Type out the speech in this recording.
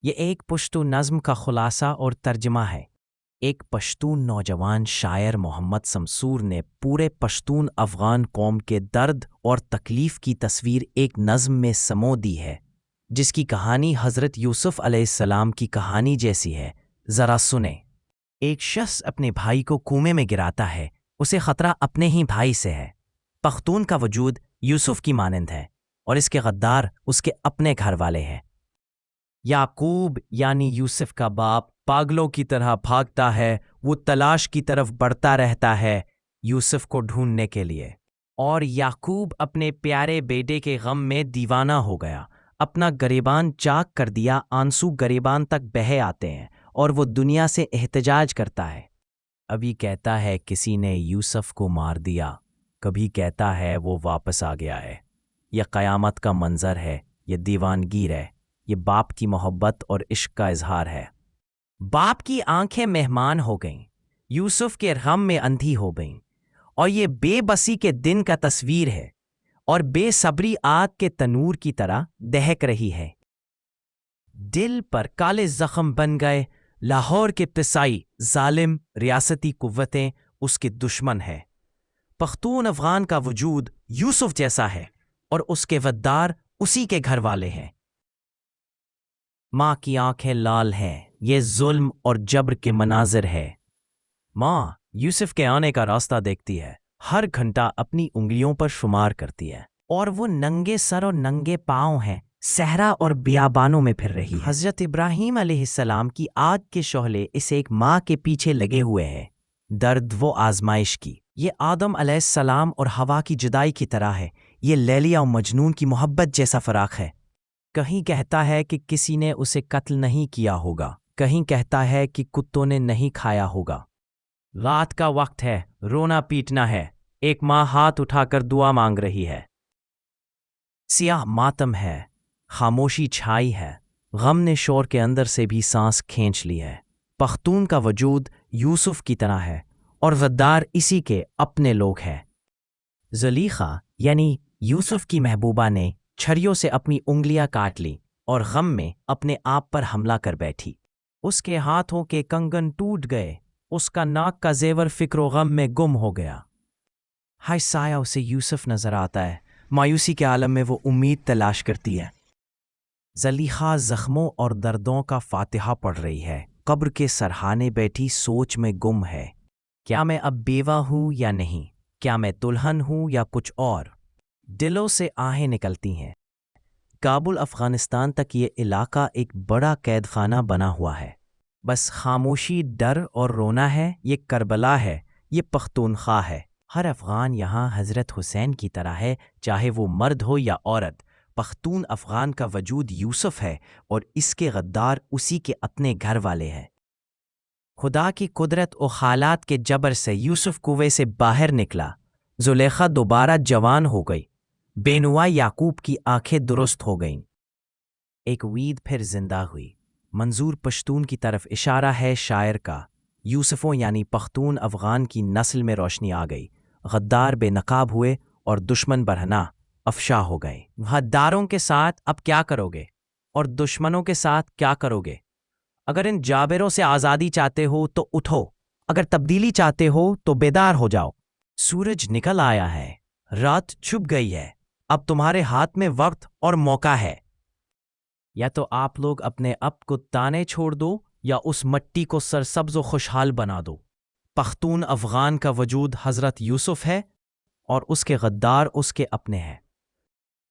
یہ ایک پشتو نظم کا خلاصہ اور ترجمہ ہے۔ ایک پشتون نوجوان شاعر محمد شمسور نے پورے پشتون افغان قوم کے درد اور تکلیف کی تصویر ایک نظم میں سمو دی ہے، جس کی کہانی حضرت یوسف علیہ السلام کی کہانی جیسی ہے۔ ذرا سنیں۔ ایک شخص اپنے بھائی کو کنویں میں گراتا ہے، اسے خطرہ اپنے ہی بھائی سے ہے۔ پختون کا وجود یوسف کی مانند ہے اور اس کے غدار اس کے اپنے گھر والے ہیں۔ یعقوب یعنی یوسف کا باپ پاگلوں کی طرح بھاگتا ہے، وہ تلاش کی طرف بڑھتا رہتا ہے یوسف کو ڈھونڈنے کے لیے، اور یعقوب اپنے پیارے بیٹے کے غم میں دیوانہ ہو گیا، اپنا گریبان چاک کر دیا، آنسو گریبان تک بہے آتے ہیں اور وہ دنیا سے احتجاج کرتا ہے۔ ابھی کہتا ہے کسی نے یوسف کو مار دیا، کبھی کہتا ہے وہ واپس آ گیا ہے۔ یہ قیامت کا منظر ہے، یہ دیوانگیر ہے، یہ باپ کی محبت اور عشق کا اظہار ہے۔ باپ کی آنکھیں مہمان ہو گئیں، یوسف کے غم میں اندھی ہو گئیں، اور یہ بے بسی کے دن کا تصویر ہے، اور بے صبری آگ کے تنور کی طرح دہک رہی ہے۔ دل پر کالے زخم بن گئے، لاہور کے قصائی ظالم ریاستی قوتیں اس کے دشمن ہے۔ پختون افغان کا وجود یوسف جیسا ہے اور اس کے غدار اسی کے گھر والے ہیں۔ ماں کی آنکھیں لال ہیں، یہ ظلم اور جبر کے مناظر ہے۔ ماں یوسف کے آنے کا راستہ دیکھتی ہے، ہر گھنٹہ اپنی انگلیوں پر شمار کرتی ہے، اور وہ ننگے سر اور ننگے پاؤں ہیں، صحرا اور بیابانوں میں پھر رہی ہے۔ حضرت ابراہیم علیہ السلام کی آگ کے شعلے اسے ایک ماں کے پیچھے لگے ہوئے ہیں، درد و آزمائش کی۔ یہ آدم علیہ السلام اور حوا کی جدائی کی طرح ہے، یہ لیلی و مجنون کی محبت جیسا فراق ہے۔ کہیں کہتا ہے کہ کسی نے اسے قتل نہیں کیا ہوگا، کہیں کہتا ہے کہ کتوں نے نہیں کھایا ہوگا۔ رات کا وقت ہے، رونا پیٹنا ہے، ایک ماں ہاتھ اٹھا کر دعا مانگ رہی ہے۔ سیاہ ماتم ہے، خاموشی چھائی ہے، غم نے شور کے اندر سے بھی سانس کھینچ لی ہے۔ پختون کا وجود یوسف کی طرح ہے اور غدار اسی کے اپنے لوگ ہیں۔ زلیخا یعنی یوسف کی محبوبہ نے چھریوں سے اپنی انگلیاں کاٹ لی اور غم میں اپنے آپ پر حملہ کر بیٹھی۔ اس کے ہاتھوں کے کنگن ٹوٹ گئے، اس کا ناک کا زیور فکر و غم میں گم ہو گیا۔ ہائے سایہ اسے یوسف نظر آتا ہے، مایوسی کے عالم میں وہ امید تلاش کرتی ہے۔ زلیخا زخموں اور دردوں کا فاتحہ پڑھ رہی ہے، قبر کے سرہانے بیٹھی سوچ میں گم ہے۔ کیا میں اب بیوہ ہوں یا نہیں؟ کیا میں دلہن ہوں یا کچھ اور؟ دلوں سے آہیں نکلتی ہیں۔ کابل افغانستان تک یہ علاقہ ایک بڑا قید خانہ بنا ہوا ہے۔ بس خاموشی، ڈر اور رونا ہے۔ یہ کربلا ہے، یہ پختونخوا ہے۔ ہر افغان یہاں حضرت حسین کی طرح ہے، چاہے وہ مرد ہو یا عورت۔ پختون افغان کا وجود یوسف ہے اور اس کے غدار اسی کے اپنے گھر والے ہیں۔ خدا کی قدرت و حالات کے جبر سے یوسف کنویں سے باہر نکلا، زلیخا دوبارہ جوان ہو گئی، بینوا یعقوب کی آنکھیں درست ہو گئیں۔ ایک امید پھر زندہ ہوئی۔ منظور پشتون کی طرف اشارہ ہے شاعر کا۔ یوسفوں یعنی پختون افغان کی نسل میں روشنی آ گئی، غدار بے نقاب ہوئے اور دشمن برہنہ افشا ہو گئے۔ غداروں کے ساتھ اب کیا کرو گے اور دشمنوں کے ساتھ کیا کرو گے؟ اگر ان جابروں سے آزادی چاہتے ہو تو اٹھو، اگر تبدیلی چاہتے ہو تو بیدار ہو جاؤ۔ سورج نکل آیا ہے، رات چھپ گئی ہے، اب تمہارے ہاتھ میں وقت اور موقع ہے۔ یا تو آپ لوگ اپنے اب کو تانے چھوڑ دو یا اس مٹی کو سرسبز و خوشحال بنا دو۔ پختون افغان کا وجود حضرت یوسف ہے اور اس کے غدار اس کے اپنے ہیں۔